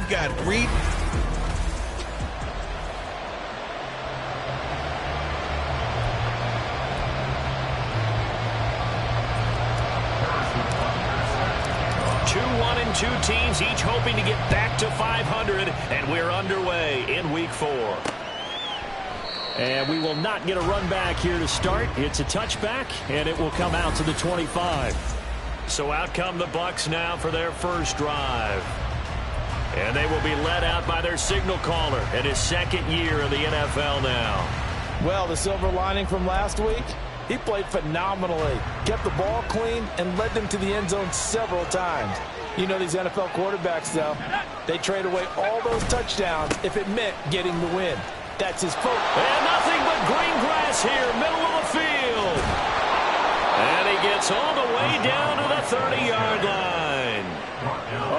got read. Two teams each hoping to get back to 500, and we're underway in week 4. And we will not get a run back here to start. It's a touchback, and it will come out to the 25. So out come the Bucs now for their first drive. And they will be led out by their signal caller in his second year in the NFL now. Well, the silver lining from last week, he played phenomenally, kept the ball clean, and led them to the end zone several times. You know these NFL quarterbacks, though, they trade away all those touchdowns if it meant getting the win. That's his focus. And nothing but green grass here, middle of the field. And he gets all the way down to the 30-yard line.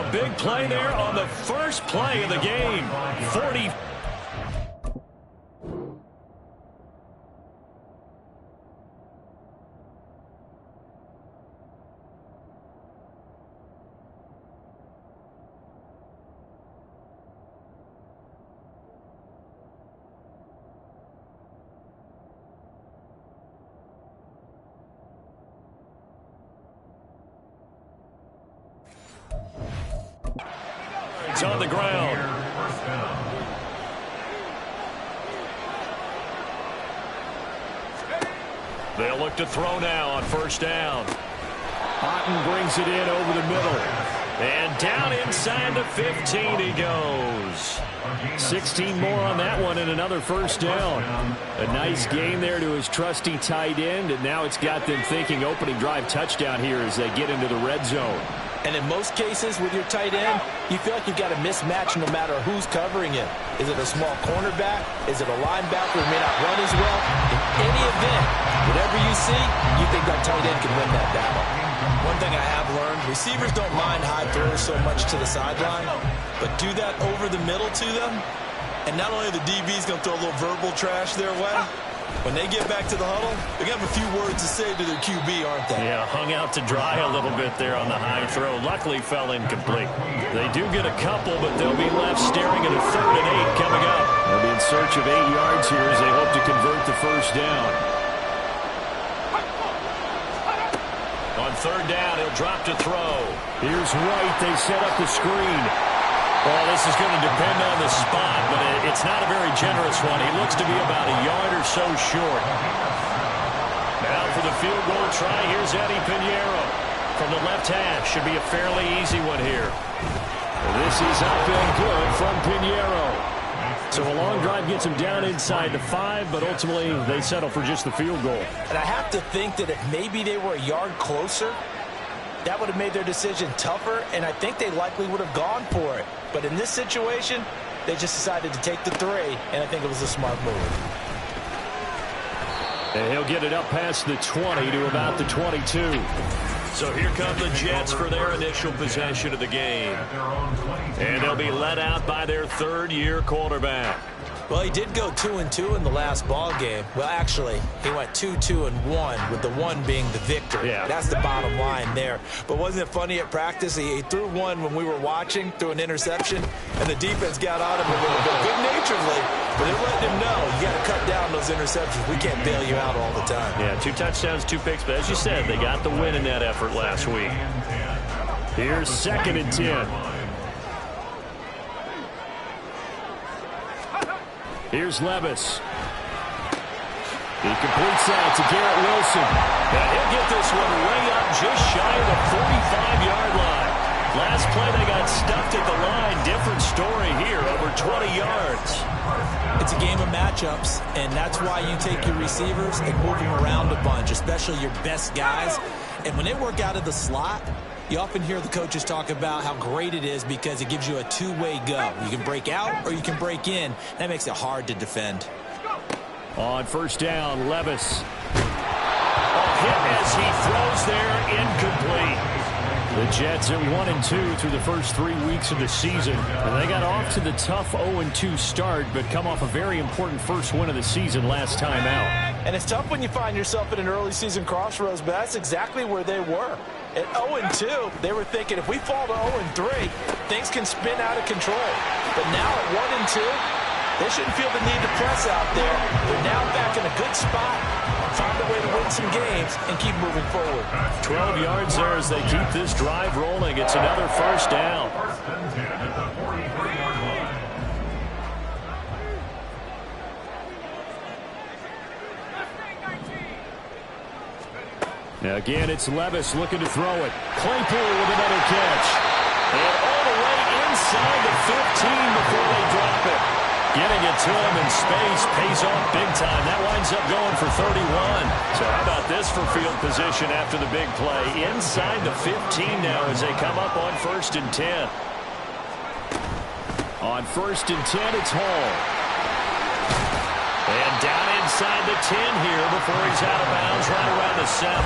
A big play there on the first play of the game. 40. It's on the ground. They'll look to throw now on first down. Otten brings it in over the middle. And down inside the 15 he goes. 16 more on that one and another first down. A nice gain there to his trusty tight end, and now it's got them thinking opening drive touchdown here as they get into the red zone. And in most cases with your tight end, you feel like you've got a mismatch no matter who's covering it. Is it a small cornerback? Is it a linebacker who may not run as well? In any event, whatever you see, you think that tight end can win that battle. One thing I have learned, receivers don't mind high throws so much to the sideline, but do that over the middle to them, and not only are the DBs going to throw a little verbal trash their way, when they get back to the huddle, they're going to have a few words to say to their QB, aren't they? Yeah, hung out to dry a little bit there on the high throw. Luckily fell incomplete. They do get a couple, but they'll be left staring at a 3rd and 8 coming up. They'll be in search of 8 yards here as they hope to convert the first down. On 3rd down, he'll drop to throw. Here's White. They set up the screen. Well, this is going to depend on the spot, but it's not a very generous one. He looks to be about a yard or so short. Now for the field goal try, here's Eddie Pinheiro. From the left hash, should be a fairly easy one here. This is up and good from Pinheiro. So a long drive gets him down inside the 5, but ultimately they settle for just the field goal. And I have to think that if maybe they were a yard closer, that would have made their decision tougher, and I think they likely would have gone for it. But in this situation, they just decided to take the 3, and I think it was a smart move. And he'll get it up past the 20 to about the 22. So here come the Jets for their initial possession of the game. And they'll be led out by their 3rd-year quarterback. Well, he did go 2-2 in the last ball game. Well, actually, he went 2-2-1, with the 1 being the victory. Yeah. That's the bottom line there. But wasn't it funny at practice? He threw one when we were watching, threw an interception, and the defense got on him a little bit, good-naturedly. But they're letting him know, you got to cut down those interceptions. We can't bail you out all the time. Yeah, 2 touchdowns, 2 picks. But as you said, they got the win in that effort last week. Here's 2nd and 10. Here's Levis. He completes that to Garrett Wilson. And he'll get this one way up just shy of the 45-yard line. Last play they got stuffed at the line. Different story here, over 20 yards. It's a game of matchups, and that's why you take your receivers and move them around a bunch, especially your best guys. And when they work out of the slot, you often hear the coaches talk about how great it is because it gives you a two-way go. You can break out or you can break in. That makes it hard to defend. On first down, Levis. A hit as he throws there, incomplete. The Jets are 1-2 through the first 3 weeks of the season. And they got off to the tough 0-2 start, but come off a very important first win of the season last time out. And it's tough when you find yourself at an early season crossroads, but that's exactly where they were. At 0-2, they were thinking if we fall to 0-3, things can spin out of control. But now at 1-2, they shouldn't feel the need to press out there. They're now back in a good spot. Found a way to win some games and keep moving forward. 12 yards there as they keep this drive rolling. It's another first down. Now again, it's Levis looking to throw it. Claypool with another catch. And all the way inside the 15 before they drop it. Getting it to him in space pays off big time. That winds up going for 31. So how about this for field position after the big play? Inside the 15 now as they come up on 1st and 10. On 1st and 10, it's Hall. And down inside the 10 here before he's out of bounds right around the 7.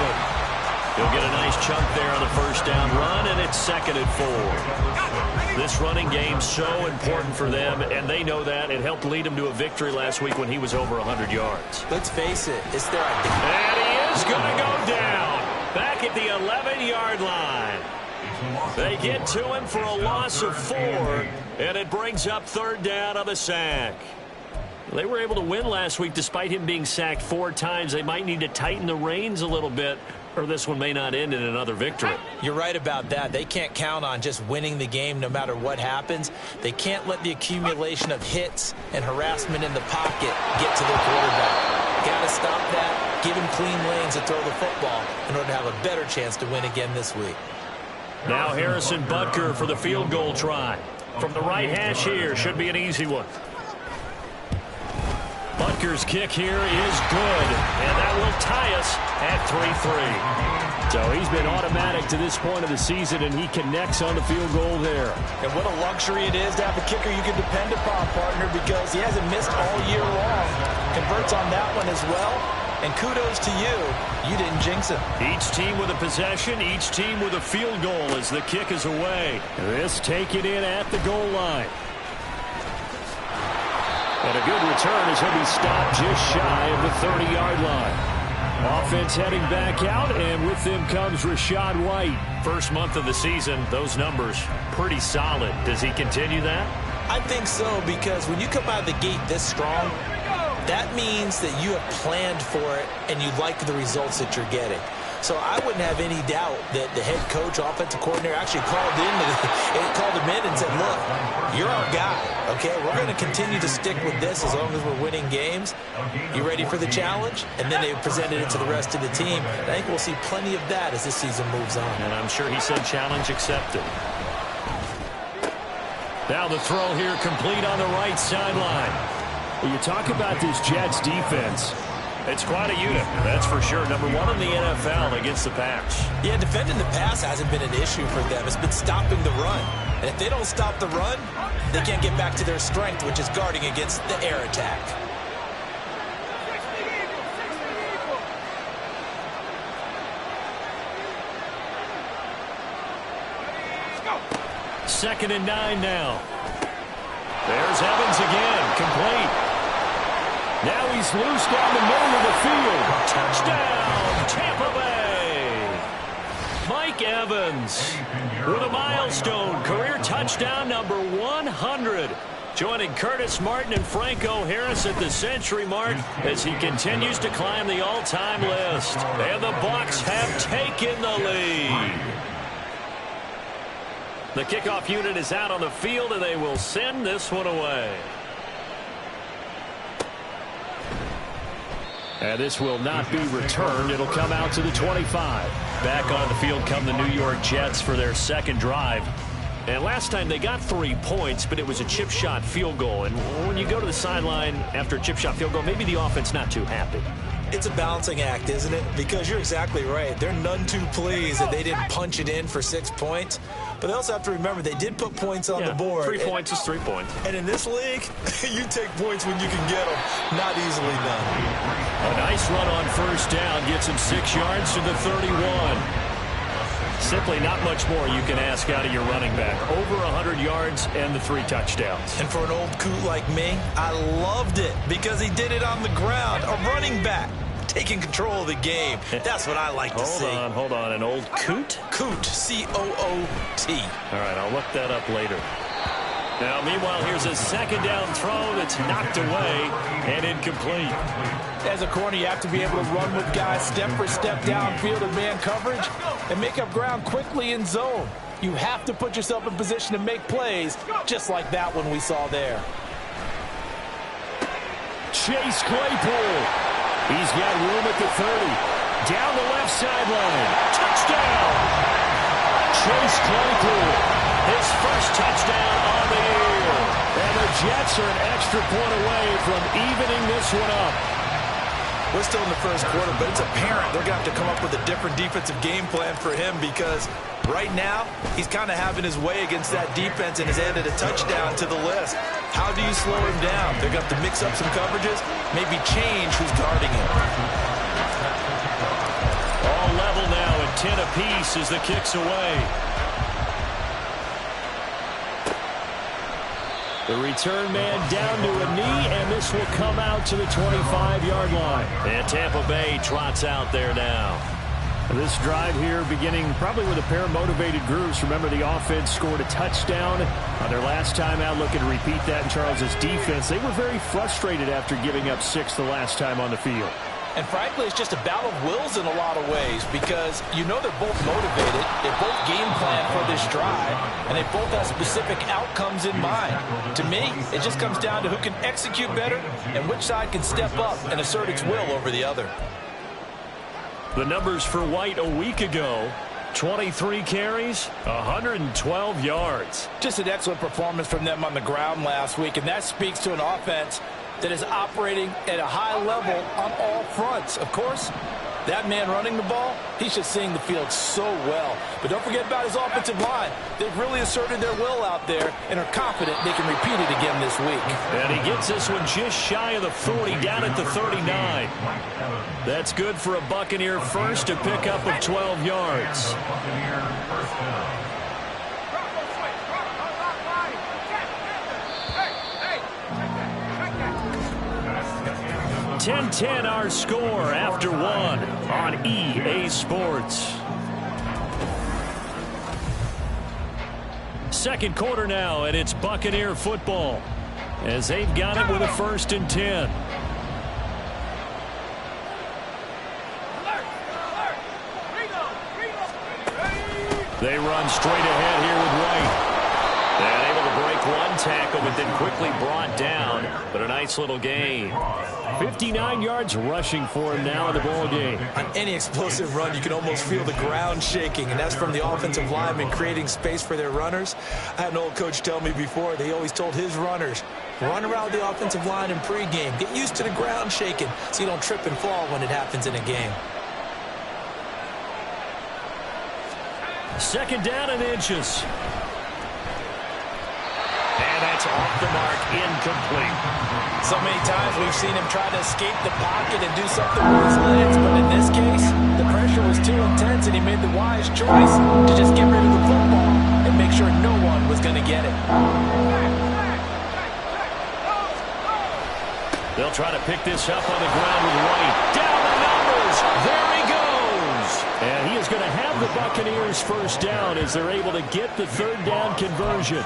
He'll get a nice chunk there on the first down run, and it's 2nd and 4. This running game so important for them, and they know that. It helped lead them to a victory last week when he was over 100 yards. Let's face it, it's their identity. And he is going to go down back at the 11-yard line. They get to him for a loss of 4, and it brings up 3rd down on the sack. They were able to win last week despite him being sacked 4 times. They might need to tighten the reins a little bit, or this one may not end in another victory. You're right about that. They can't count on just winning the game no matter what happens. They can't let the accumulation of hits and harassment in the pocket get to their quarterback. Got to stop that, give him clean lanes to throw the football in order to have a better chance to win again this week. Now Harrison Butker for the field goal try. From the right hash here, should be an easy one. Butker's kick here is good, and that will tie us at 3-3. So he's been automatic to this point of the season, and he connects on the field goal there. And what a luxury it is to have a kicker you can depend upon, partner, because he hasn't missed all year long. Converts on that one as well, and kudos to you. You didn't jinx him. Each team with a possession, each team with a field goal as the kick is away. This taken in at the goal line. And a good return as he'll be stopped just shy of the 30-yard line. Offense heading back out, and with them comes Rachaad White. First month of the season, those numbers pretty solid. Does he continue that? I think so, because when you come out of the gate this strong, that means that you have planned for it and you like the results that you're getting. So I wouldn't have any doubt that the head coach, offensive coordinator, actually called him in and said, look, you're our guy, okay? We're going to continue to stick with this as long as we're winning games. You ready for the challenge? And then they presented it to the rest of the team. And I think we'll see plenty of that as this season moves on. And I'm sure he said challenge accepted. Now the throw here complete on the right sideline. When you talk about this Jets defense, it's quite a unit, that's for sure. Number 1 in the NFL against the pass. Yeah, defending the pass hasn't been an issue for them. It's been stopping the run. And if they don't stop the run, they can't get back to their strength, which is guarding against the air attack. Second and 9 now. There's Evans again, complete. Now he's loose down the middle of the field. Touchdown, Tampa Bay. Mike Evans with a milestone, career touchdown number 100. Joining Curtis Martin and Franco Harris at the century mark as he continues to climb the all-time list. And the Bucs have taken the lead. The kickoff unit is out on the field, and they will send this one away. And this will not be returned. It'll come out to the 25. Back on the field come the New York Jets for their second drive. And last time they got 3 points, but it was a chip shot field goal. And when you go to the sideline after a chip shot field goal, maybe the offense not too happy. It's a balancing act, isn't it? Because you're exactly right. They're none too pleased that they didn't punch it in for 6 points. But they also have to remember they did put points on the board. 3 points is 3 points. And in this league, you take points when you can get them. Not easily done. A nice run on first down gets him 6 yards to the 31. Simply not much more you can ask out of your running back. Over 100 yards and the 3 touchdowns. And for an old coot like me, I loved it because he did it on the ground. A running back taking control of the game. That's what I like to see. Hold on. An old coot? Coot, C-O-O-T. All right, I'll look that up later. Now, meanwhile, here's a second down throw that's knocked away and incomplete. As a corner, you have to be able to run with guys step for step downfield in man coverage and make up ground quickly in zone. You have to put yourself in position to make plays, just like that one we saw there. Chase Claypool. He's got room at the 30. Down the left sideline. Touchdown. Chase Claypool. His first touchdown on the year. And the Jets are an extra point away from evening this one up. We're still in the first quarter, but it's apparent they're going to have to come up with a different defensive game plan for him because right now he's kind of having his way against that defense and has added a touchdown to the list. How do you slow him down? They're going to have to mix up some coverages, maybe change who's guarding him. All level now at 10 apiece as the kick's away. The return man down to a knee, and this will come out to the 25-yard line. And Tampa Bay trots out there now. This drive here beginning probably with a pair of motivated groups. Remember, the offense scored a touchdown on their last time out. Looking to repeat that in Charles's defense. They were very frustrated after giving up 6 the last time on the field. And frankly, it's just a battle of wills in a lot of ways because you know they're both motivated. They both game plan for this drive, and they both have specific outcomes in mind. To me, it just comes down to who can execute better and which side can step up and assert its will over the other. The numbers for White a week ago: 23 carries, 112 yards. Just an excellent performance from them on the ground last week, and that speaks to an offense that is operating at a high level on all fronts. Of course, that man running the ball, he's just seeing the field so well. But don't forget about his offensive line. They've really asserted their will out there and are confident they can repeat it again this week. And he gets this one just shy of the 40, down at the 39. That's good for a Buccaneer first, a pickup of 12 yards. 10-10 our score after 1 on EA Sports. Second quarter now, and it's Buccaneer football as they've got it with a 1st and 10. They run straight ahead here with White. And able to break one tackle, but then quickly brought down. But a nice little gain. 59 yards rushing for him now in the ball game. On any explosive run, you can almost feel the ground shaking, and that's from the offensive linemen creating space for their runners. I had an old coach tell me before, they always told his runners, run around the offensive line in pregame. Get used to the ground shaking so you don't trip and fall when it happens in a game. Second down and inches. And that's off the mark, incomplete. So many times we've seen him try to escape the pocket and do something with his legs, but in this case, the pressure was too intense and he made the wise choice to just get rid of the football and make sure no one was going to get it. They'll try to pick this up on the ground with White. Down the numbers. There he goes. And he is going to have the Buccaneers first down as they're able to get the 3rd down conversion.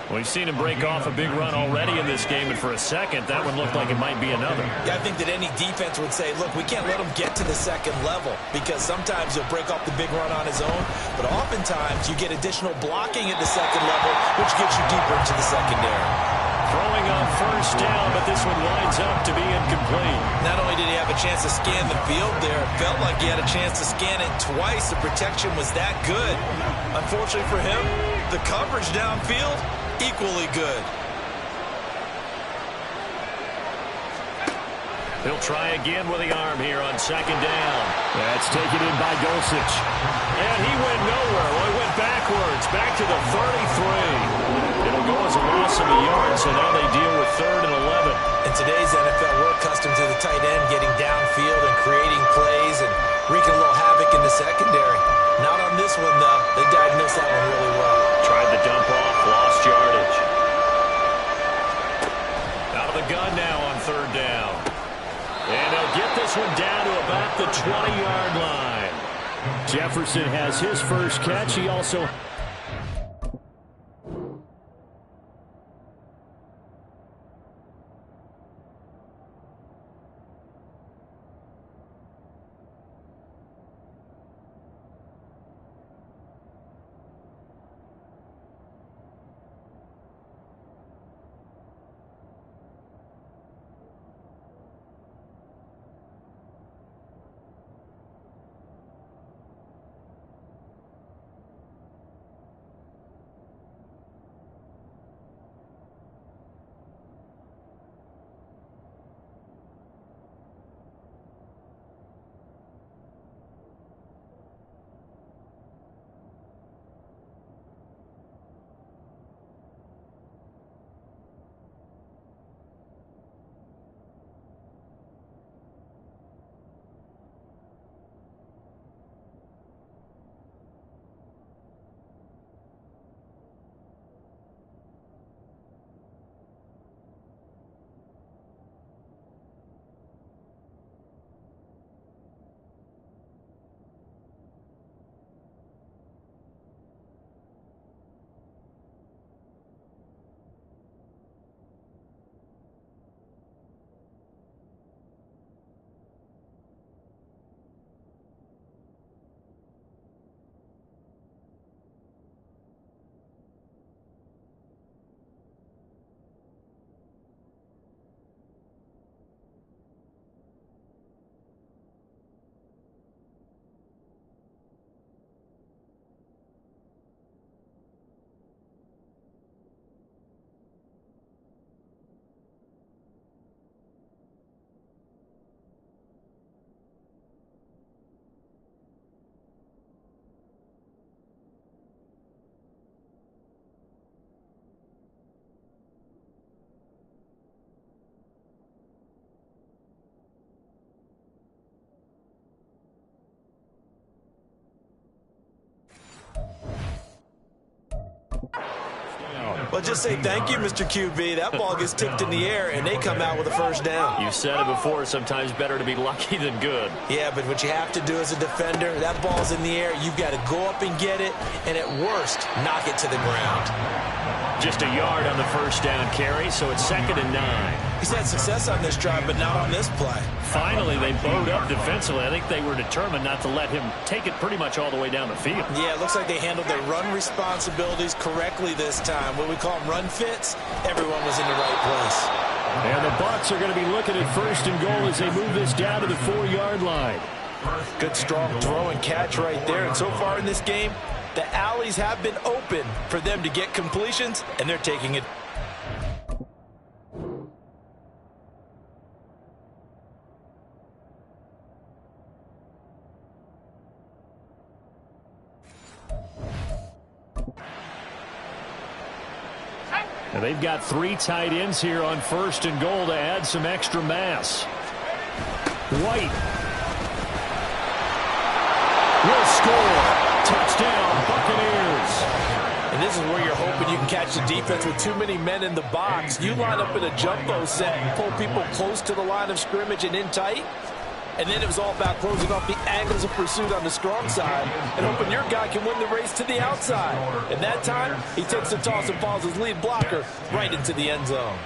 We've seen him break off a big run already in this game, and for a second, that one looked like it might be another. Yeah, I think that any defense would say, look, we can't let him get to the second level because sometimes he'll break off the big run on his own, but oftentimes you get additional blocking at the second level, which gets you deeper into the secondary. Throwing on first down, but this one winds up to be incomplete. Not only did he have a chance to scan the field there, it felt like he had a chance to scan it twice. The protection was that good. Unfortunately for him, the coverage downfield, equally good. He'll try again with the arm here on second down. That's taken in by Dulcich. And he went nowhere. Well, he went backwards, back to the 33. It'll go as a loss of a yard, so now they deal with 3rd and 11. In today's NFL, we're accustomed to the tight end getting downfield and creating plays and wreaking a little havoc in the secondary. Not on this one, got this one down to about the 20-yard line. Jefferson has his first catch. He also... Well, just say thank you, Mr. QB. That ball gets tipped in the air, and they come out with a first down. You said it before, sometimes better to be lucky than good. Yeah, but what you have to do as a defender, that ball's in the air, you've got to go up and get it, and at worst, knock it to the ground. Just a yard on the first down carry, so it's 2nd and 9. He's had success on this drive, but not on this play. Finally, they bowed up defensively. I think they were determined not to let him take it pretty much all the way down the field. Yeah, it looks like they handled their run responsibilities correctly this time. What we call them run fits, everyone was in the right place. And the Bucs are going to be looking at 1st and goal as they move this down to the 4-yard line. Good, strong throw and catch right there. And so far in this game, the alleys have been open for them to get completions, and they're taking it. And they've got 3 tight ends here on 1st and goal to add some extra mass. White will score. Touchdown, Buccaneers. And this is where you're hoping you can catch the defense with too many men in the box. You line up in a jumbo set and pull people close to the line of scrimmage and in tight. And then it was all about closing off the angles of pursuit on the strong side and hoping your guy can win the race to the outside. And that time, he takes the toss and follows his lead blocker right into the end zone.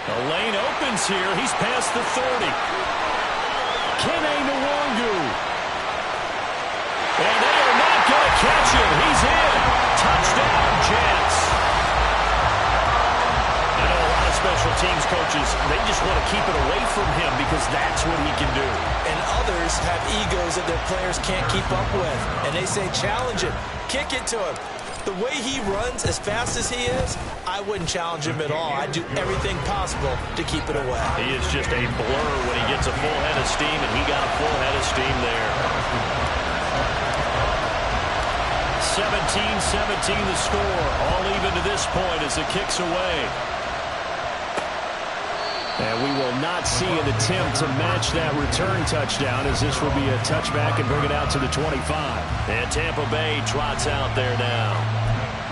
The lane opens here. He's past the 30. Kene Nwangu. And they are not going to catch him. He's in. Touchdown, Jets. I know a lot of special teams coaches, they just want to keep it away from him because that's what he can do. And others have egos that their players can't keep up with. And they say, challenge him. Kick it to him. The way he runs as fast as he is, I wouldn't challenge him at all. I'd do everything possible to keep it away. He is just a blur when he gets a full head of steam, and he got a full head of steam there. 17-17 the score. All even to this point as the kick's away. And we will not see an attempt to match that return touchdown, as this will be a touchback and bring it out to the 25. And Tampa Bay trots out there now.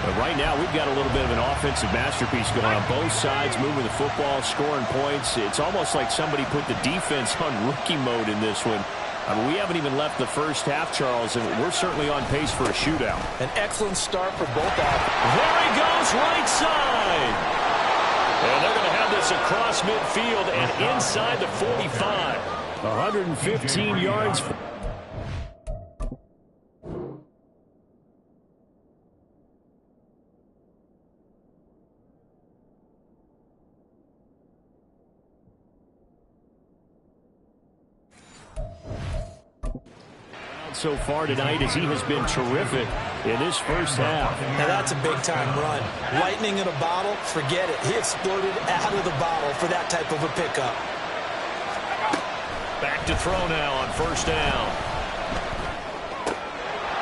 But right now, we've got a little bit of an offensive masterpiece going on both sides, moving the football, scoring points. It's almost like somebody put the defense on rookie mode in this one. I mean, we haven't even left the first half, Charles, and we're certainly on pace for a shootout. An excellent start for both offenses. There he goes, right side. And they're going to have this across midfield and inside the 45. 115 yards. So far tonight as he has been terrific in this first half. Now that's a big-time run. Lightning in a bottle, forget it. He exploded out of the bottle for that type of a pickup. Back to throw now on first down.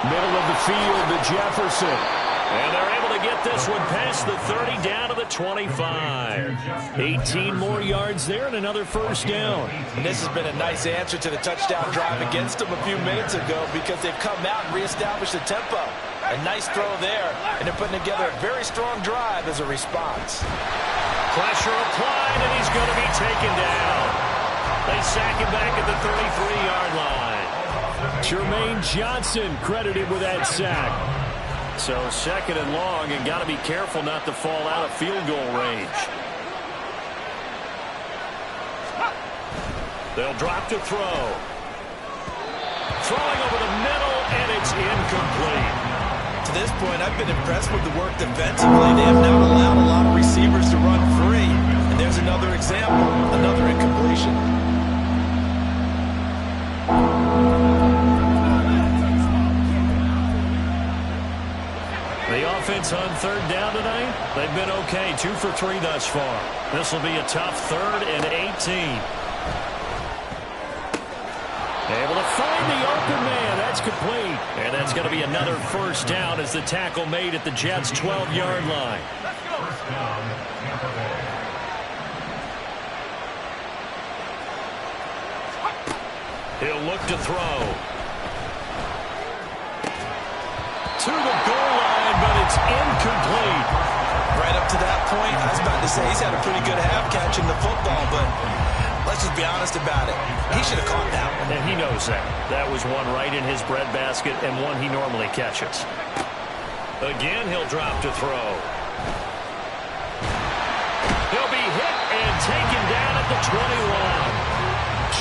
Middle of the field to Jefferson. And they're able to get this one past the 30 down to the 25. 18 more yards there and another first down. And this has been a nice answer to the touchdown drive against them a few minutes ago because they've come out and reestablished the tempo. A nice throw there, and they're putting together a very strong drive as a response. Pressure applied, and he's going to be taken down. They sack him back at the 33-yard line. Jermaine Johnson credited with that sack. So second and long, and got to be careful not to fall out of field goal range. They'll drop to throw. Throwing over the middle, and it's incomplete. To this point, I've been impressed with the work defensively. They have not allowed a lot of receivers to run free. And there's another example, another incompletion. The offense on third down tonight, they've been okay. 2 for 3 thus far. This will be a tough 3rd and 18. Able to find the open man. That's complete. And that's going to be another first down as the tackle made at the Jets' 12-yard line. He'll look to throw. To the goal line, but it's incomplete. Right up to that point, I was about to say he's had a pretty good half catching the football, but let's just be honest about it. He should have caught that one. And he knows that. That was one right in his breadbasket and one he normally catches. Again, he'll drop to throw. He'll be hit and taken down at the 21.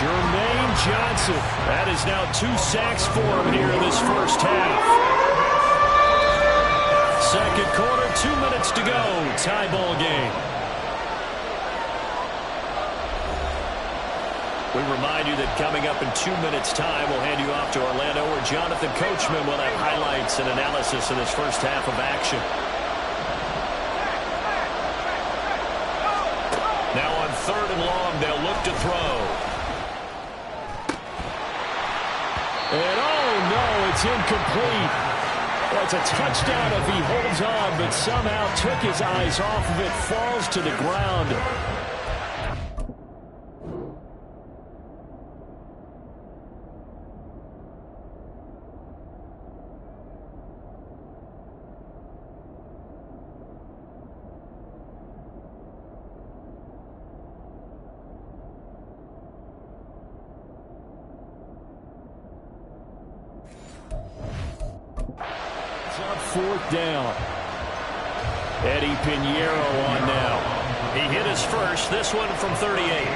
Jermaine Johnson. That is now 2 sacks for him here in this first half. Second quarter, 2 minutes to go. Tie ball game. We remind you that coming up in 2 minutes' time, we'll hand you off to Orlando, where Jonathan Coachman will have highlights and analysis of this first half of action. Now on third and long, they'll look to throw. And oh no, it's incomplete. Well, it's a touchdown if he holds on, but somehow took his eyes off of it, falls to the ground. Fourth down. Eddie Pinheiro on now. He hit his first, this one from 38.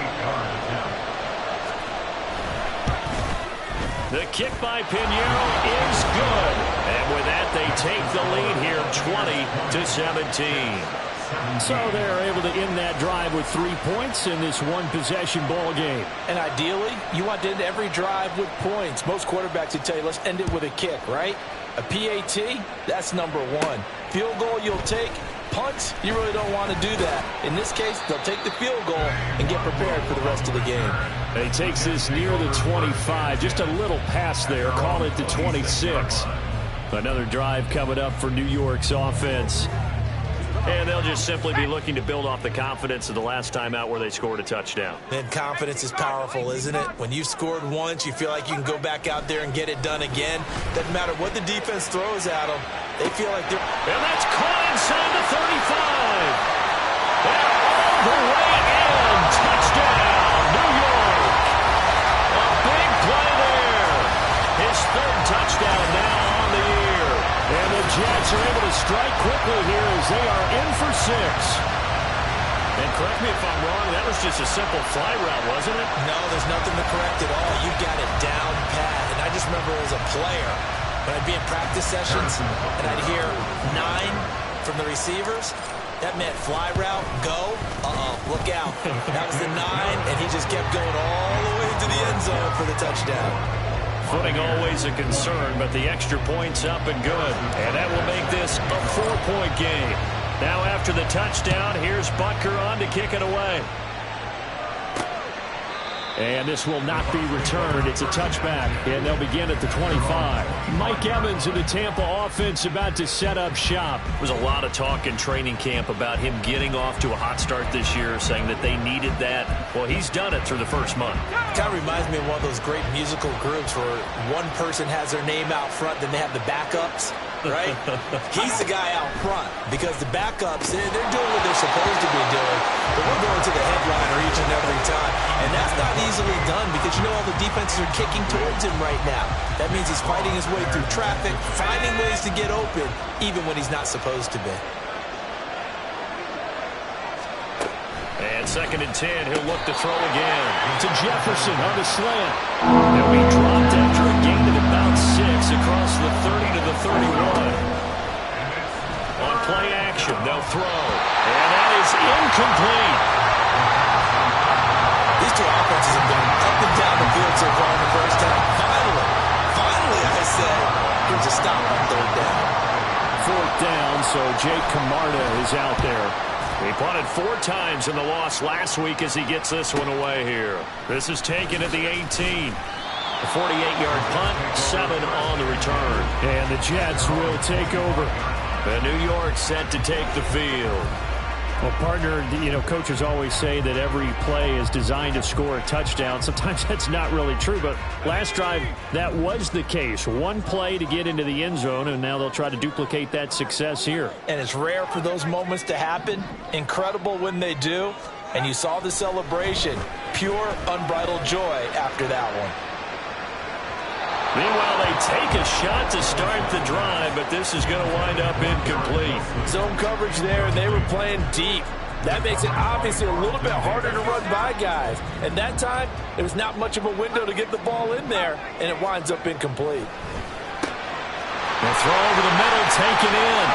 The kick by Pinheiro is good. And with that, they take the lead here 20-17. So they're able to end that drive with 3 points in this one-possession ball game. And ideally, you want to end every drive with points. Most quarterbacks would tell you, let's end it with a kick, right? A PAT, that's number 1. Field goal you'll take. Punt, you really don't want to do that. In this case, they'll take the field goal and get prepared for the rest of the game. And he takes this near the 25. Just a little pass there. Call it the 26. Another drive coming up for New York's offense. And they'll just simply be looking to build off the confidence of the last time out where they scored a touchdown. And confidence is powerful, isn't it? When you've scored once, you feel like you can go back out there and get it done again. Doesn't matter what the defense throws at them. They feel like they're... And that's caught inside the 35. They're all the way in. Touchdown, New York. A big play there. His third touchdown now on the year. And the Jets are able to strike quickly here as they are in for 6. And correct me if I'm wrong, that was just a simple fly route, wasn't it? No, there's nothing to correct at all. You got it down pat. And I just remember as a player, when I'd be in practice sessions and I'd hear 9 from the receivers, that meant fly route, go, look out. That was the 9, and he just kept going all the way to the end zone for the touchdown. Footing always a concern, but the extra point's up and good. And that will make this a 4-point game. Now after the touchdown, here's Butker on to kick it away. And this will not be returned. It's a touchback, and they'll begin at the 25. Mike Evans of the Tampa offense about to set up shop. There was a lot of talk in training camp about him getting off to a hot start this year, saying that they needed that. Well, he's done it through the first month. It kind of reminds me of one of those great musical groups where one person has their name out front, then they have the backups, right? He's the guy out front because the backups, they're doing what they're supposed to be doing, but we're going to the headliner each and every time. And that's not easily done because you know all the defenses are kicking towards him right now. That means he's fighting his way through traffic, finding ways to get open, even when he's not supposed to be. And 2nd and 10, he'll look to throw again. To Jefferson on the slant. He'll be dropped after a gain of about 6 across the 30 to the 31. On play action, they'll throw. And that is incomplete. These two offenses have been up and down the field so far in the first half. Finally, I say, here's a stop on 3rd down. 4th down, so Jake Camarda is out there. He punted 4 times in the loss last week as he gets this one away here. This is taken at the 18. A 48-yard punt, 7 on the return. And the Jets will take over. And New York set to take the field. Well, partner, you know, coaches always say that every play is designed to score a touchdown. Sometimes that's not really true, but last drive, that was the case. One play to get into the end zone, and now they'll try to duplicate that success here. And it's rare for those moments to happen. Incredible when they do. And you saw the celebration. Pure, unbridled joy after that one. Meanwhile, they take a shot to start the drive, but this is going to wind up incomplete. Zone coverage there, and they were playing deep. That makes it obviously a little bit harder to run by guys. And that time, there was not much of a window to get the ball in there, and it winds up incomplete. The throw over the middle, taken in.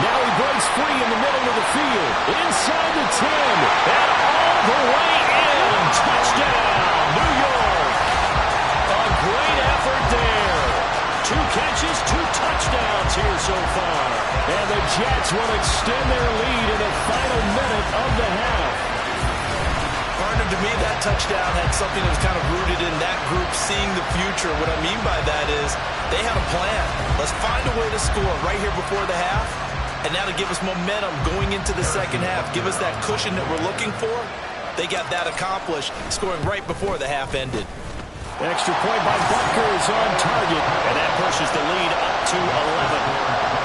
Now he breaks free in the middle of the field. Inside the 10, and all the way in. Touchdown, New York. A great effort there. 2 catches, 2 touchdowns here so far. And the Jets will extend their lead in the final minute of the half. Partner, to me, that touchdown had something that was kind of rooted in that group seeing the future. What I mean by that is they had a plan. Let's find a way to score right here before the half. And now to give us momentum going into the second half, give us that cushion that we're looking for. They got that accomplished, scoring right before the half ended. Extra point by Butker is on target, and that pushes the lead up to 11.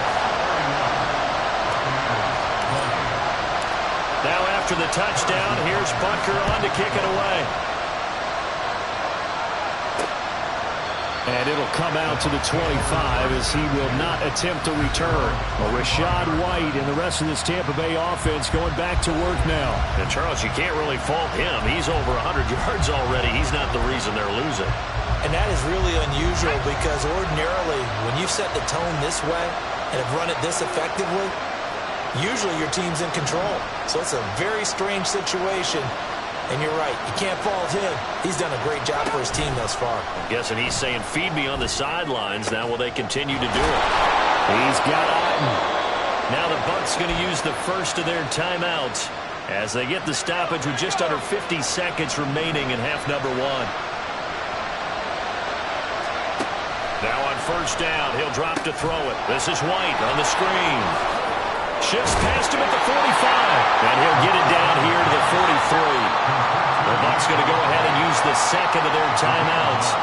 Now after the touchdown, here's Butker on to kick it away. And it'll come out to the 25 as he will not attempt to return. Well, Rashad White and the rest of this Tampa Bay offense going back to work now. And Charles, you can't really fault him. He's over 100 yards already. He's not the reason they're losing. And that is really unusual because ordinarily when you set the tone this way and have run it this effectively, usually your team's in control. So it's a very strange situation. And you're right, you can't fault him. He's done a great job for his team thus far. I'm guessing he's saying, feed me on the sidelines. Now will they continue to do it? He's got Alton. Now the Bucs going to use the first of their timeouts as they get the stoppage with just under 50 seconds remaining in half number 1. Now on first down, he'll drop to throw it. This is White on the screen. Shifts past him at the 45. And he'll get it down here to the 43. The Bucs going to go ahead and use the second of their timeouts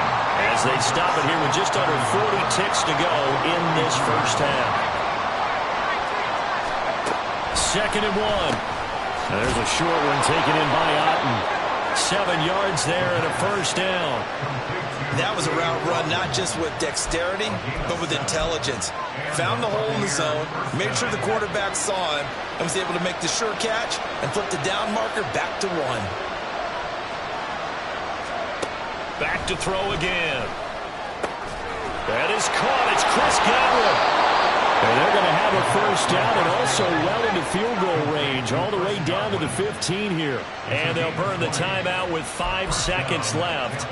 as they stop it here with just under 40 ticks to go in this first half. 2nd and 1. There's a short one taken in by Otten. 7 yards there and a first down. That was a route run not just with dexterity, but with intelligence. Found the hole in the zone, made sure the quarterback saw him, and was able to make the sure catch and flip the down marker back to 1. Back to throw again. That is caught. It's Chris Godwin. And they're going to have a first down and also well into field goal range, all the way down to the 15 here. And they'll burn the timeout with 5 seconds left.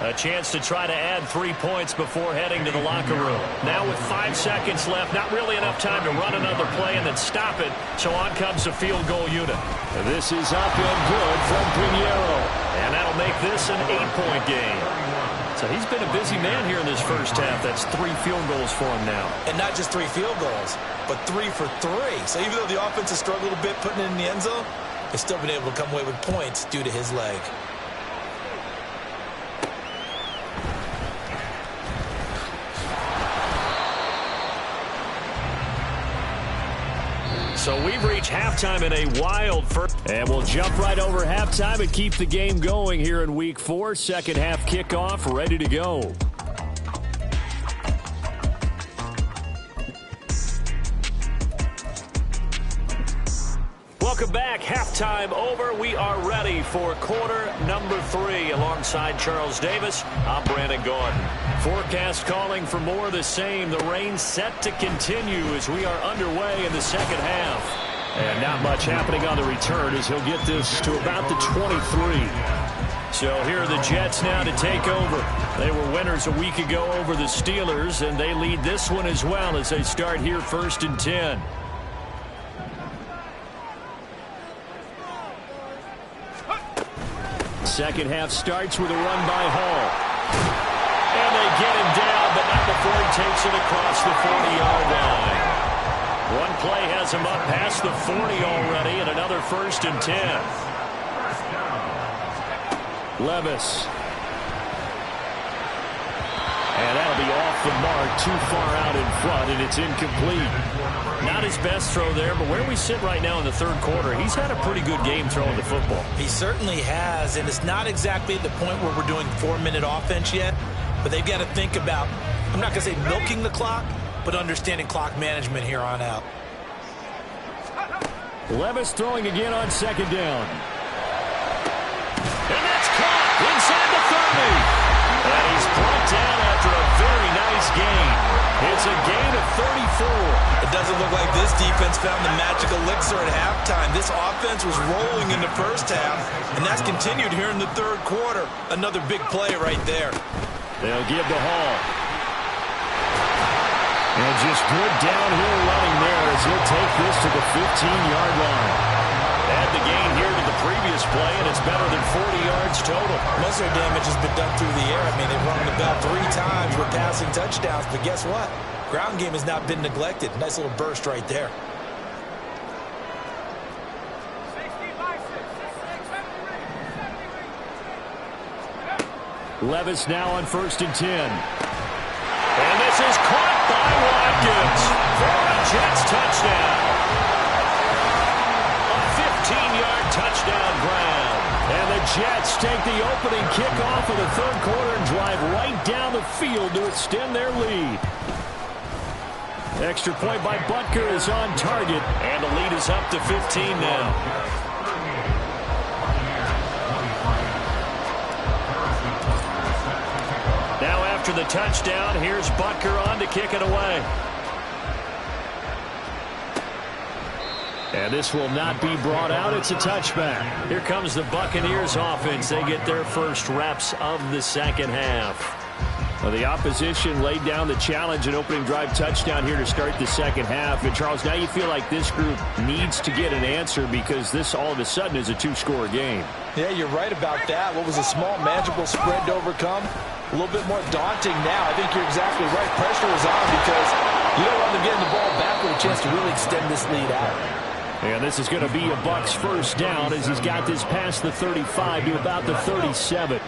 A chance to try to add 3 points before heading to the locker room. Now with 5 seconds left, not really enough time to run another play and then stop it. So on comes the field goal unit. This is up and good from Pinheiro. And that'll make this an 8-point game. So he's been a busy man here in this first half. That's 3 field goals for him now. And not just 3 field goals, but 3 for 3. So even though the offense has struggled a bit putting it in the end zone, they've still been able to come away with points due to his leg. So we've reached halftime in a wild first. And we'll jump right over halftime and keep the game going here in Week 4. Second half kickoff ready to go. Welcome back. Halftime over. We are ready for quarter number 3. Alongside Charles Davis, I'm Brandon Gordon. Forecast calling for more of the same. The rain set to continue as we are underway in the second half. And not much happening on the return as he'll get this to about the 23. So here are the Jets now to take over. They were winners a week ago over the Steelers, and they lead this one as well as they start here 1st and 10. Second half starts with a run by Hall. And they get him down, but not before he takes it across the 40-yard line. One play has him up past the 40 already, and another 1st and 10. Levis. And that'll be off the mark, too far out in front, and it's incomplete. Not his best throw there, but where we sit right now in the 3rd quarter, he's had a pretty good game throwing the football. He certainly has, and it's not exactly at the point where we're doing 4-minute offense yet, but they've got to think about, I'm not going to say milking the clock, but understanding clock management here on out. Levis throwing again on 2nd down. And that's caught inside the 30. And he's brought down after a very nice gain. It's a gain of 34. It doesn't look like this defense found the magic elixir at halftime. This offense was rolling in the first half, and that's continued here in the 3rd quarter. Another big play right there. They'll give to Hall. And just good downhill running there as he'll take this to the 15-yard line. Add the gain here to the previous play, and it's better than 40 yards total. Most of their damage has been done through the air. I mean, they've run the ball 3 times with passing touchdowns, but guess what? Ground game has not been neglected. Nice little burst right there. Levis now on 1st and 10. And this is caught by Watkins for a Jets touchdown. A 15-yard touchdown ground. And the Jets take the opening kickoff of the 3rd quarter and drive right down the field to extend their lead. Extra point by Butker is on target, and the lead is up to 15 now. Now after the touchdown, here's Butker on to kick it away. And this will not be brought out. It's a touchback. Here comes the Buccaneers offense. They get their first reps of the second half. Well, the opposition laid down the challenge and opening drive touchdown here to start the second half. And, Charles, now you feel like this group needs to get an answer because this all of a sudden is a 2-score game. Yeah, you're right about that. What was a small, manageable spread to overcome? A little bit more daunting now. I think you're exactly right. Pressure is on because you don't want them getting the ball back with a chance to really really extend this lead out. And this is going to be a Bucs first down as he's got this past the 35 to about the 37.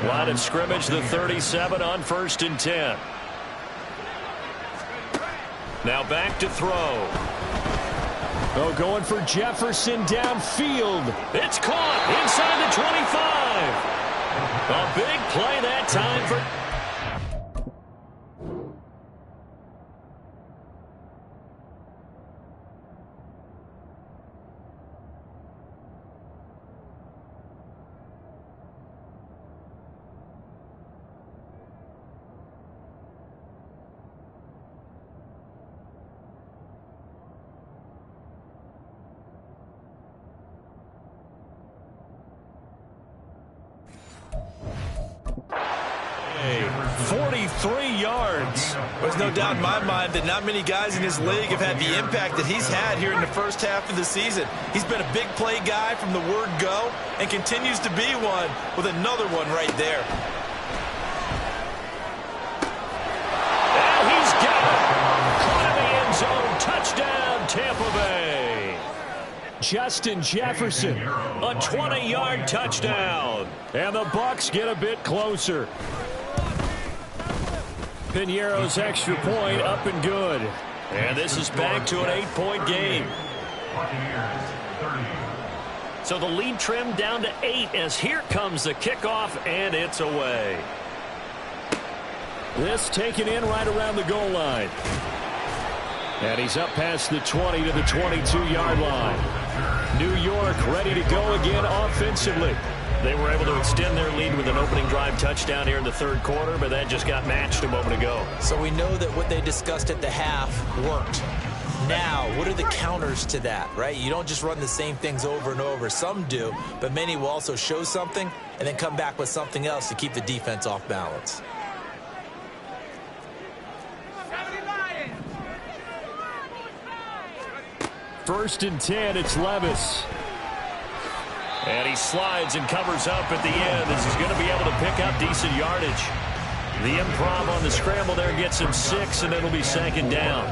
Line of scrimmage, the 37 on 1st and 10. Now back to throw. Oh, going for Jefferson downfield. It's caught inside the 25. A big play that time for... Hey, 43 yards. There's no doubt in my mind that not many guys in this league have had the impact that he's had here in the first half of the season. He's been a big play guy from the word go and continues to be one with another one right there. And he's got it. Caught in the end zone. Touchdown, Tampa Bay. Justin Jefferson, a 20-yard touchdown. And the Bucs get a bit closer. Piñeiro's extra point up and good. And this is back to an 8-point game. So the lead trimmed down to 8 as here comes the kickoff, and it's away. This taken in right around the goal line. And he's up past the 20 to the 22-yard line. New York ready to go again offensively. They were able to extend their lead with an opening drive touchdown here in the third quarter, but that just got matched a moment ago. So we know that what they discussed at the half worked. Now, what are the counters to that, right? You don't just run the same things over and over. Some do, but many will also show something and then come back with something else to keep the defense off balance. First and 10, it's Levis. And he slides and covers up at the end as he's going to be able to pick up decent yardage. The improv on the scramble there gets him 6, and it'll be 2nd down.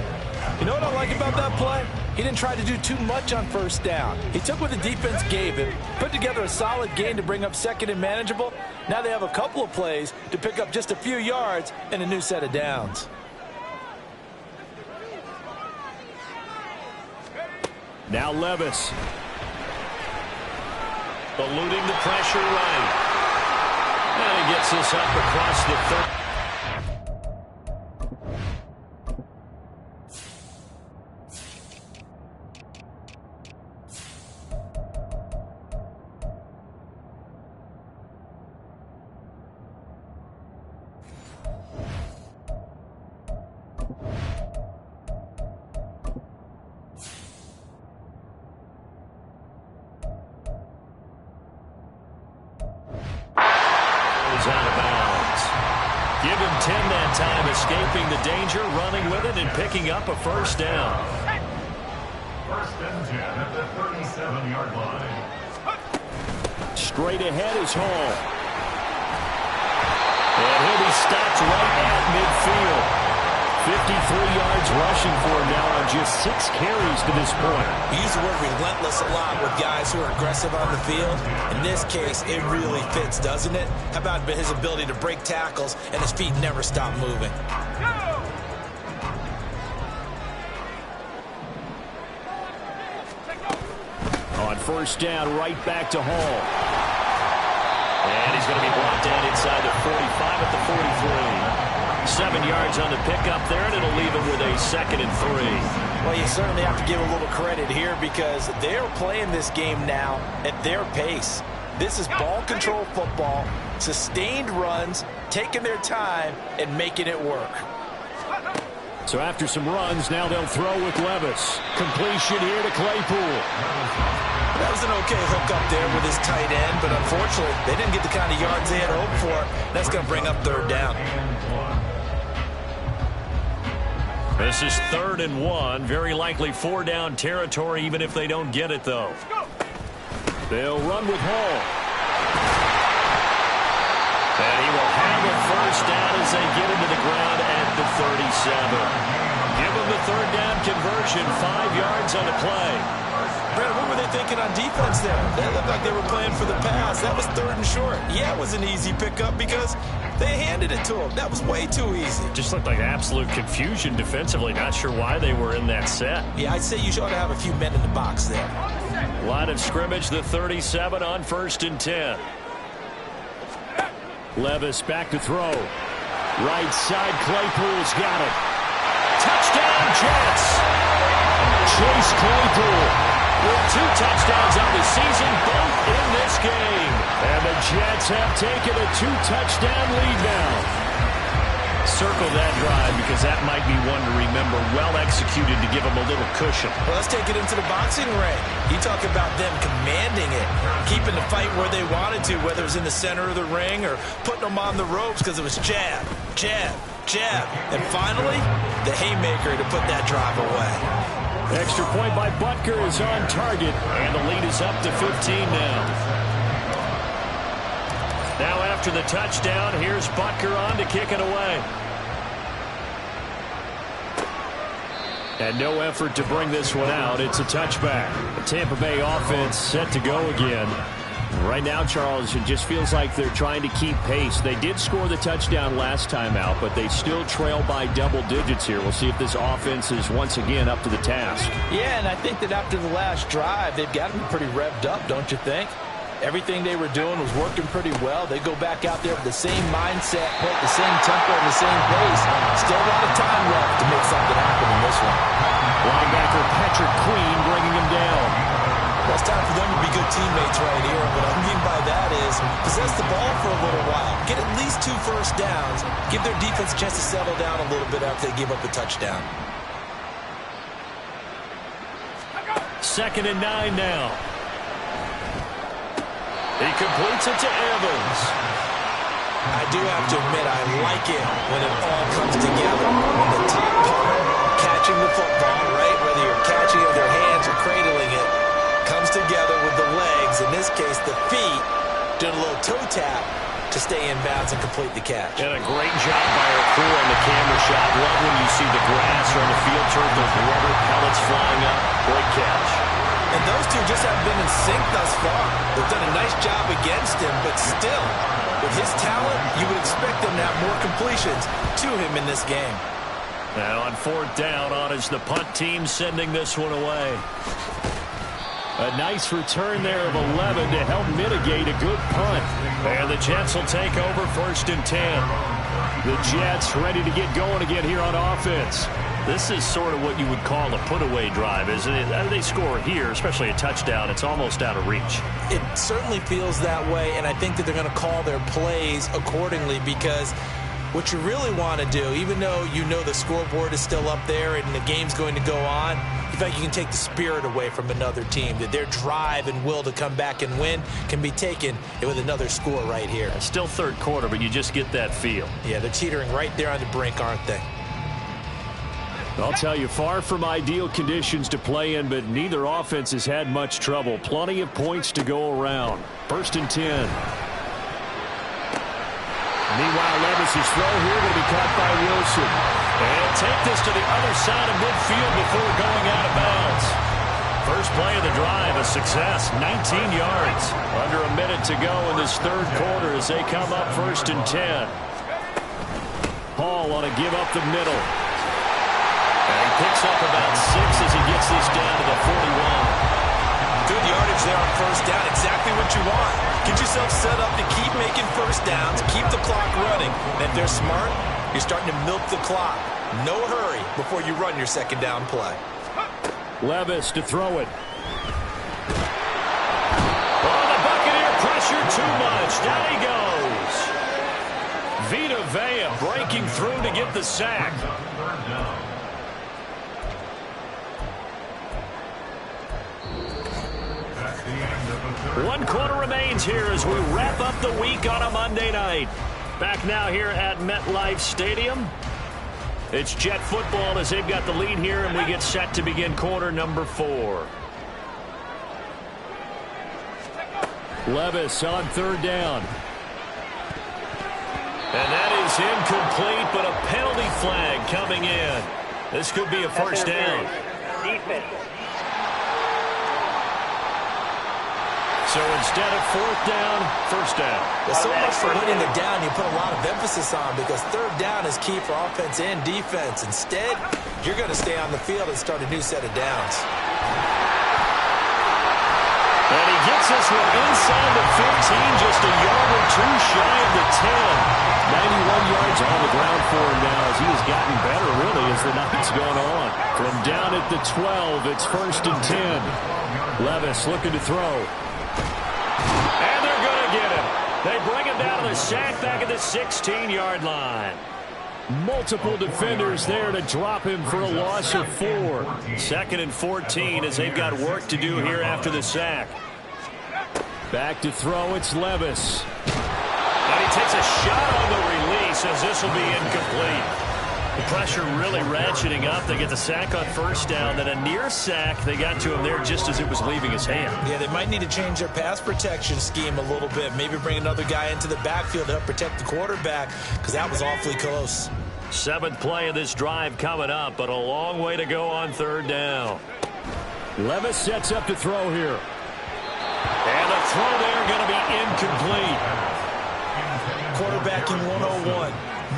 You know what I like about that play? He didn't try to do too much on first down. He took what the defense gave him, put together a solid gain to bring up 2nd and manageable. Now they have a couple of plays to pick up just a few yards and a new set of downs. Now Levis. Eluding the pressure right. And he gets this up across the 30. Out of bounds. Give him 10 that time, escaping the danger, running with it, and picking up a first down. First and 10 at the 37-yard line. Straight ahead is Hall. And he'll be stopped right at midfield. 53 yards rushing for him now on just 6 carries to this point. We use the word relentless a lot with guys who are aggressive on the field. In this case, it really fits, doesn't it? How about his ability to break tackles and his feet never stop moving? On first down, right back to Hall. And he's going to be brought down inside the 45 at the 43. 7 yards on the pickup there, and it'll leave him with a 2nd and 3. Well, you certainly have to give a little credit here because they're playing this game now at their pace. This is ball control football, sustained runs, taking their time, and making it work. So after some runs, now they'll throw with Levis. Completion here to Claypool. That was an okay hook up there with his tight end, but unfortunately, they didn't get the kind of yards they had hoped for. That's going to bring up 3rd down. This is 3rd and 1. Very likely 4-down territory, even if they don't get it, though. They'll run with Hall. And he will have a first down as they get into the ground at the 37. Give him the 3rd down conversion. conversion, 5 yards on the play. Brandon, what were they thinking on defense there? That looked like they were playing for the pass. That was 3rd and short. Yeah, it was an easy pickup because they handed it to them. That was way too easy. Just looked like absolute confusion defensively. Not sure why they were in that set. Yeah, I'd say you ought to have a few men in the box there. Line of scrimmage, the 37 on 1st and 10. Levis back to throw. Right side, Claypool's got it. Touchdown, Jets! Chase Claypool with 2 touchdowns on the season, both in this game. And the Jets have taken a 2-touchdown lead now. Circle that drive because that might be one to remember. Well executed to give them a little cushion. Well, let's take it into the boxing ring. You talk about them commanding it, keeping the fight where they wanted to, whether it was in the center of the ring or putting them on the ropes because it was jab, jab, jab. And finally, the haymaker to put that drive away. Extra point by Butker is on target, and the lead is up to 15 now. Now after the touchdown, here's Butker on to kick it away. And no effort to bring this one out. It's a touchback. The Tampa Bay offense set to go again. Right now, Charles, it just feels like they're trying to keep pace. They did score the touchdown last time out, but they still trail by double digits here. We'll see if this offense is once again up to the task. Yeah, and I think that after the last drive, they've got to be pretty revved up, don't you think? Everything they were doing was working pretty well. They go back out there with the same mindset, play at the same tempo and the same pace. Still a lot of time left to make something happen in this one. Linebacker Patrick Queen bringing him down. Well, it's time for them to be good teammates right here. What I mean by that is possess the ball for a little while. Get at least 2 first downs. Give their defense a chance to settle down a little bit after they give up a touchdown. 2nd and 9 now. He completes it to Evans. I do have to admit, I like it when it all comes together. When the top part, catching the football, right, whether you're catching it with your hands or cradling it, comes together with the legs, in this case the feet, doing a little toe tap to stay in bounds and complete the catch. And a great job by our crew on the camera shot. Love when you see the grass or the field turf, those rubber pellets flying up. Great catch. And those two just haven't been in sync thus far. They've done a nice job against him, but still, with his talent, you would expect them to have more completions to him in this game. Now on 4th down, on is the punt team sending this one away. A nice return there of 11 to help mitigate a good punt. And the Jets will take over 1st and 10. The Jets ready to get going again here on offense. This is sort of what you would call a put-away drive, isn't it? They score here, especially a touchdown. It's almost out of reach. It certainly feels that way, and I think that they're going to call their plays accordingly because what you really want to do, even though you know the scoreboard is still up there and the game's going to go on, you feel like you can take the spirit away from another team, that their drive and will to come back and win can be taken with another score right here. It's still 3rd quarter, but you just get that feel. Yeah, they're teetering right there on the brink, aren't they? I'll tell you, far from ideal conditions to play in, but neither offense has had much trouble. Plenty of points to go around. 1st and 10. Meanwhile, Levis' throw here will be caught by Wilson. And take this to the other side of midfield before going out of bounds. First play of the drive, a success, 19 yards. Under a minute to go in this 3rd quarter as they come up 1st and 10. Hall on a give up the middle. And he picks up about 6 as he gets this down to the 41. Good yardage there on 1st down. Exactly what you want. Get yourself set up to keep making 1st downs, keep the clock running. And if they're smart, you're starting to milk the clock. No hurry before you run your 2nd down play. Levis to throw it. Oh, the Buccaneer pressure too much. Down he goes. Vita Vea breaking through to get the sack. 1 quarter remains here as we wrap up the week on a Monday night. Back now here at MetLife Stadium. It's Jet football as they've got the lead here, and we get set to begin quarter number 4. Levis on 3rd down. And that is incomplete, but a penalty flag coming in. This could be a 1st down. defense. So instead of fourth down, first down. Well, so much for winning the down, you put a lot of emphasis on because third down is key for offense and defense. Instead, you're going to stay on the field and start a new set of downs. And he gets this one inside the 15, just a yard or two shy of the 10. 91 yards on the ground for him now as he has gotten better, really, as the night's gone on. From down at the 12, it's first and 10. Levis looking to throw. And they're going to get him. They bring him down to the sack back at the 16-yard line. Multiple defenders there to drop him for a loss of 4. Second and 14 as they've got work to do here after the sack. Back to throw, it's Levis. And he takes a shot on the release as this will be incomplete. The pressure really ratcheting up. They get the sack on first down, then a near sack. They got to him there just as it was leaving his hand. Yeah, they might need to change their pass protection scheme a little bit. Maybe bring another guy into the backfield to help protect the quarterback because that was awfully close. 7th play of this drive coming up, but a long way to go on third down. Levis sets up to throw here. And the throw there going to be incomplete. Quarterbacking 101.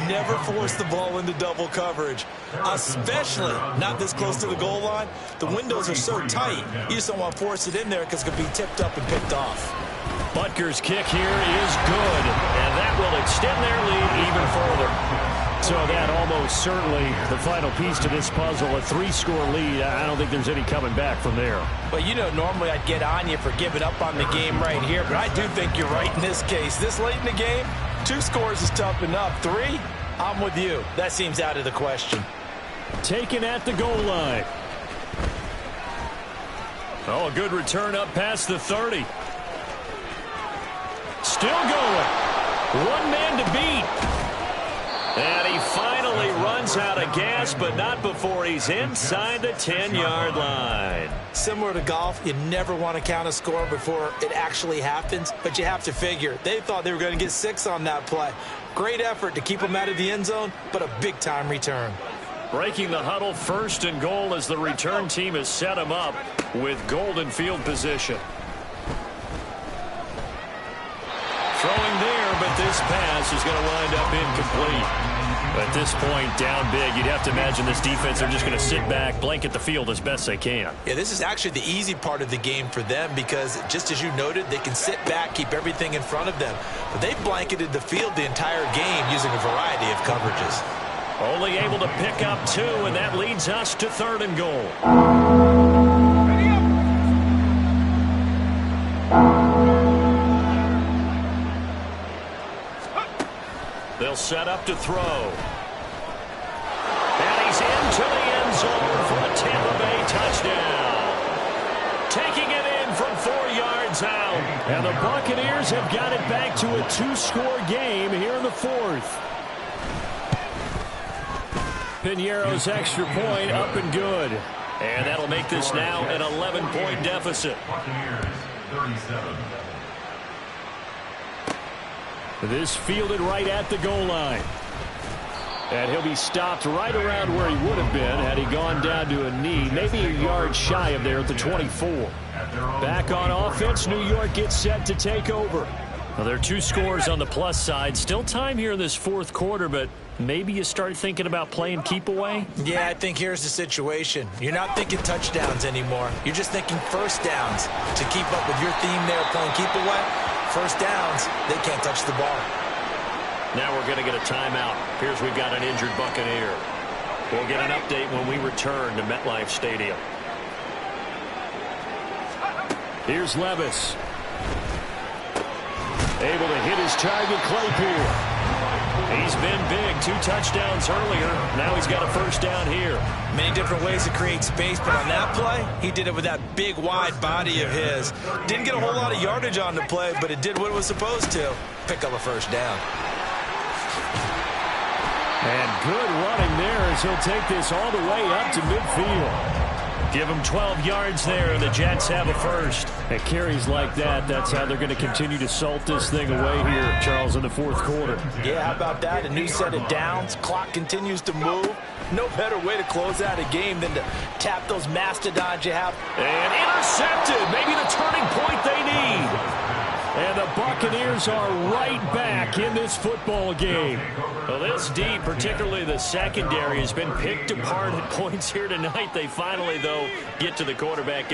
Never force the ball into double coverage, especially not this close to the goal line. The windows are so tight, you just don't want to force it in there because it could be tipped up and picked off. Butker's kick here is good, and that will extend their lead even further. So that almost certainly the final piece to this puzzle, a 3-score lead. I don't think there's any coming back from there. But, you know, normally I'd get on you for giving up on the game right here, but I do think you're right in this case. This late in the game, 2 scores is tough enough. 3, I'm with you. That seems out of the question. Taken at the goal line. Oh, a good return up past the 30. Still going. One man to beat. And he finally runs out of gas, but not before he's inside the 10-yard line. Similar to golf, you never want to count a score before it actually happens, but you have to figure. They thought they were going to get 6 on that play. Great effort to keep them out of the end zone, but a big-time return. Breaking the huddle, first and goal as the return team has set him up with golden field position. Throwing there, but this pass is going to wind up incomplete. At this point, down big, you'd have to imagine this defense are just going to sit back, blanket the field as best they can. Yeah, this is actually the easy part of the game for them because, just as you noted, they can sit back, keep everything in front of them. But they've blanketed the field the entire game using a variety of coverages. Only able to pick up 2, and that leads us to third and goal. They'll set up to throw. And he's into the end zone for a Tampa Bay touchdown. Taking it in from 4 yards out. And the Buccaneers have got it back to a 2-score game here in the 4th. Piñeiro's extra point up and good. And that'll make this now an 11-point deficit. Buccaneers, 37. This fielded right at the goal line. And he'll be stopped right around where he would have been had he gone down to a knee, maybe a yard shy of there at the 24. Back on offense, New York gets set to take over. Well, there are 2 scores on the plus side. Still time here in this 4th quarter, but maybe you start thinking about playing keep away? Yeah, I think here's the situation. You're not thinking touchdowns anymore. You're just thinking first downs. To keep up with your theme there playing keep away, first downs, they can't touch the ball. Now we're going to get a timeout. Here's we've got an injured Buccaneer. We'll get an update when we return to MetLife Stadium. Here's Levis. Able to hit his target, Claypool. He's been big. 2 touchdowns earlier. Now he's got a first down here. Many different ways to create space, but on that play, he did it with that big, wide body of his. Didn't get a whole lot of yardage on the play, but it did what it was supposed to. Pick up a first down. And good running there as he'll take this all the way up to midfield. Give him 12 yards there, and the Jets have a first. At carries like that, that's how they're going to continue to salt this thing away here, Charles, in the 4th quarter. Yeah, how about that? A new set of downs. Clock continues to move. No better way to close out a game than to tap those mastodons you have. And intercepted. Maybe the turning point they need. And the Buccaneers are right back in this football game. Well, this D, particularly the secondary, has been picked apart at points here tonight. They finally, though, get to the quarterback.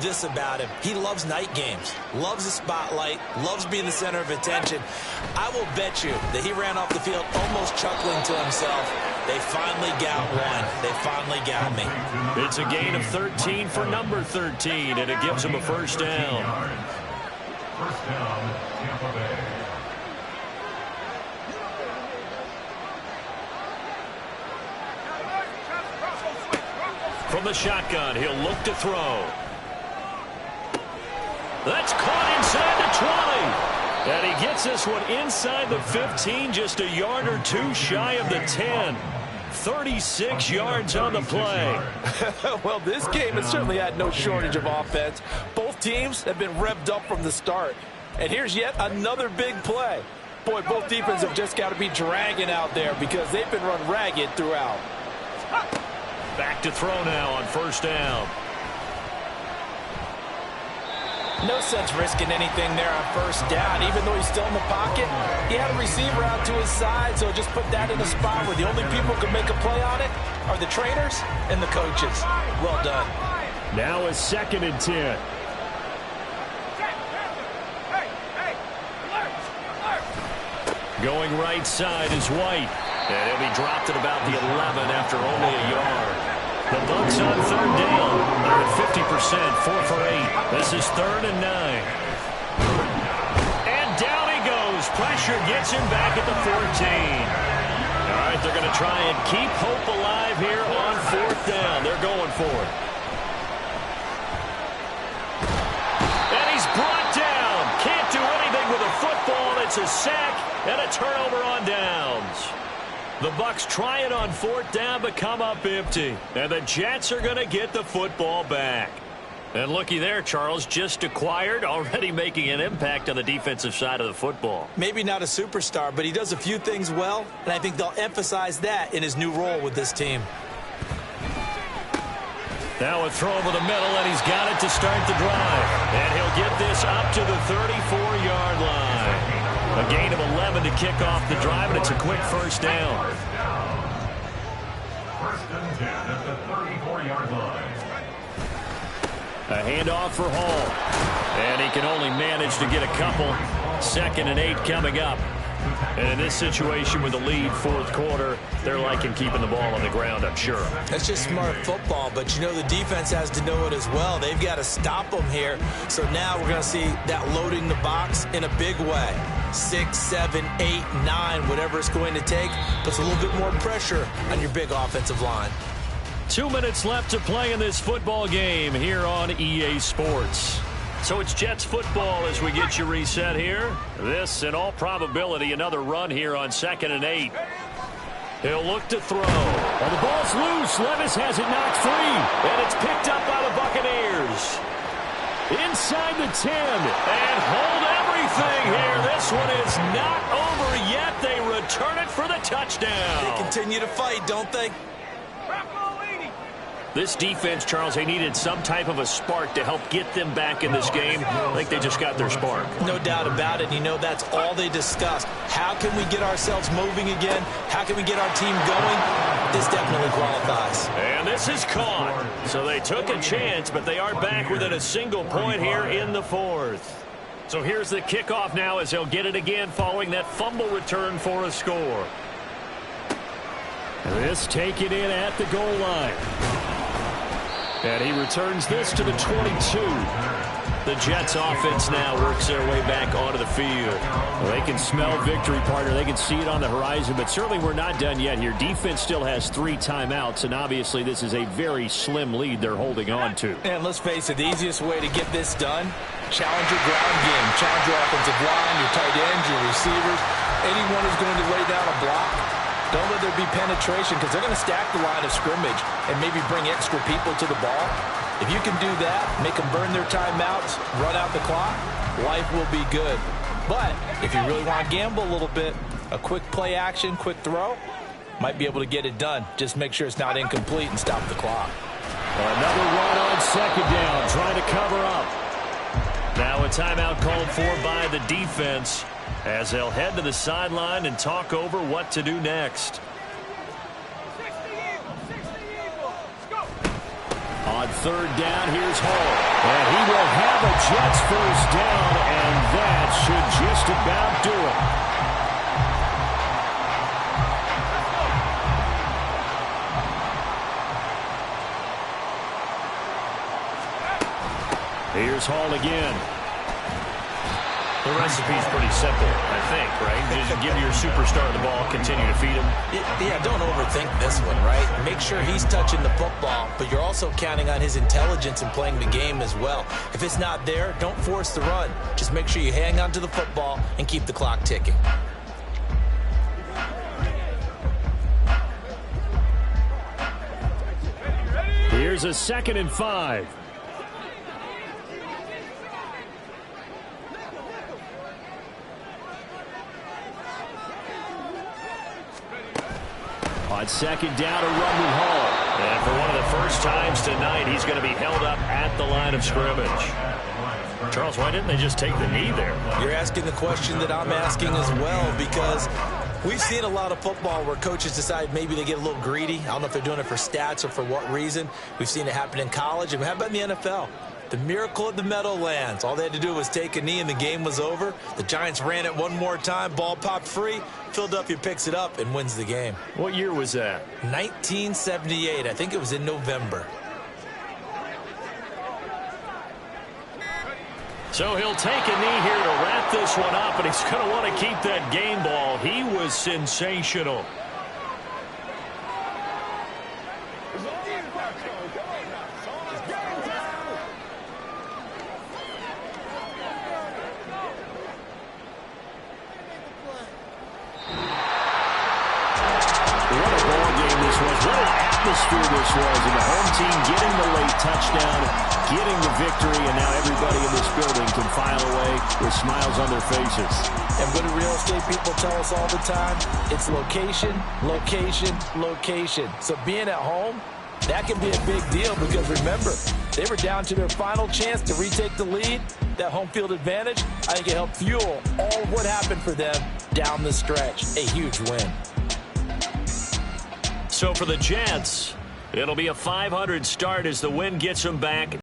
This about him. He loves night games, loves the spotlight, loves being the center of attention. I will bet you that he ran off the field almost chuckling to himself. They finally got one. They finally got me. It's a gain of 13 for number 13, and it gives him a first down. First down, Tampa Bay. From the shotgun, he'll look to throw. That's caught inside the 20. And he gets this one inside the 15, just a yard or two shy of the 10. 36 yards on the play. Well, this game has certainly had no shortage of offense. Both teams have been revved up from the start. And here's yet another big play. Boy, both defenses have just got to be dragging out there because they've been run ragged throughout. Back to throw now on first down. No sense risking anything there on first down. Even though he's still in the pocket, he had a receiver out to his side, so just put that in a spot where the only people who can make a play on it are the trainers and the coaches. Well done. Now a 2nd and 10. Going right side is White. And he'll be dropped at about the 11 after only a yard. The Bucs on third down. They're at 50%, 4 for 8. This is 3rd and 9. And down he goes. Pressure gets him back at the 14. All right, they're going to try and keep hope alive here on 4th down. They're going for it. And he's brought down. Can't do anything with a football. It's a sack and a turnover on downs. The Bucs try it on 4th down, but come up empty. And the Jets are going to get the football back. And looky there, Charles, just acquired, already making an impact on the defensive side of the football. Maybe not a superstar, but he does a few things well, and I think they'll emphasize that in his new role with this team. Now a throw over the middle, and he's got it to start the drive. And he'll get this up to the 34-yard line. A gain of 11 to kick off the drive, and it's a quick first down. First and 10 at the 34-yard line. A handoff for Hall. And he can only manage to get a couple. 2nd and 8 coming up. And in this situation with the lead 4th quarter, they're liking keeping the ball on the ground, I'm sure. That's just smart football, but you know the defense has to know it as well. They've got to stop them here. So now we're going to see that loading the box in a big way. 6, 7, 8, 9, whatever it's going to take, puts a little bit more pressure on your big offensive line. 2 minutes left to play in this football game here on EA Sports. So it's Jets football as we get you reset here. This, in all probability, another run here on 2nd and 8. He'll look to throw. Well, the ball's loose. Levis has it knocked free. And it's picked up by the Buccaneers. Inside the 10. And hold everything here. This one is not over yet. They return it for the touchdown. They continue to fight, don't they? This defense, Charles, they needed some type of a spark to help get them back in this game. I think they just got their spark. No doubt about it. You know, that's all they discussed. How can we get ourselves moving again? How can we get our team going? This definitely qualifies. And this is caught. So they took a chance, but they are back within a single point here in the 4th. So here's the kickoff now as they'll get it again following that fumble return for a score. This taken in at the goal line. And he returns this to the 22. The Jets offense now works their way back onto the field. Well, they can smell victory, partner. They can see it on the horizon, but certainly we're not done yet here. Defense still has 3 timeouts, and obviously this is a very slim lead they're holding on to. And let's face it, the easiest way to get this done, challenge your ground game. Challenge your offensive line, your tight ends, your receivers. Anyone who's going to lay down a block, don't let there be penetration because they're going to stack the line of scrimmage and maybe bring extra people to the ball. If you can do that, make them burn their timeouts, run out the clock, life will be good. But if you really want to gamble a little bit, a quick play action, quick throw, might be able to get it done. Just make sure it's not incomplete and stop the clock. Another run on second down, trying to cover up. Now a timeout called for by the defense as they'll head to the sideline and talk over what to do next. On third down, here's Hall. And he will have a Jets first down, and that should just about do it. Here's Hall again. The recipe's pretty simple, I think, right? Just give your superstar the ball, continue to feed him. Yeah, don't overthink this one, right? Make sure he's touching the football, but you're also counting on his intelligence in playing the game as well. If it's not there, don't force the run. Just make sure you hang on to the football and keep the clock ticking. Here's a 2nd and 5. On second down, a run with Hall. And for one of the first times tonight, he's going to be held up at the line of scrimmage. Charles, why didn't they just take the knee there? You're asking the question that I'm asking as well, because we've seen a lot of football where coaches decide maybe they get a little greedy. I don't know if they're doing it for stats or for what reason. We've seen it happen in college, and how about in the NFL? The miracle of the Meadowlands. All they had to do was take a knee and the game was over. The Giants ran it one more time. Ball popped free. Philadelphia picks it up and wins the game. What year was that? 1978. I think it was in November. So he'll take a knee here to wrap this one up, and he's going to want to keep that game ball. He was sensational. This was, and the home team getting the late touchdown, getting the victory, and now everybody in this building can file away with smiles on their faces. And what do real estate people tell us all the time? It's location, location, location. So being at home, that can be a big deal because remember, they were down to their final chance to retake the lead. That home field advantage, I think it helped fuel all of what happened for them down the stretch. A huge win. So for the Jets, it'll be a 500 start as the win gets them back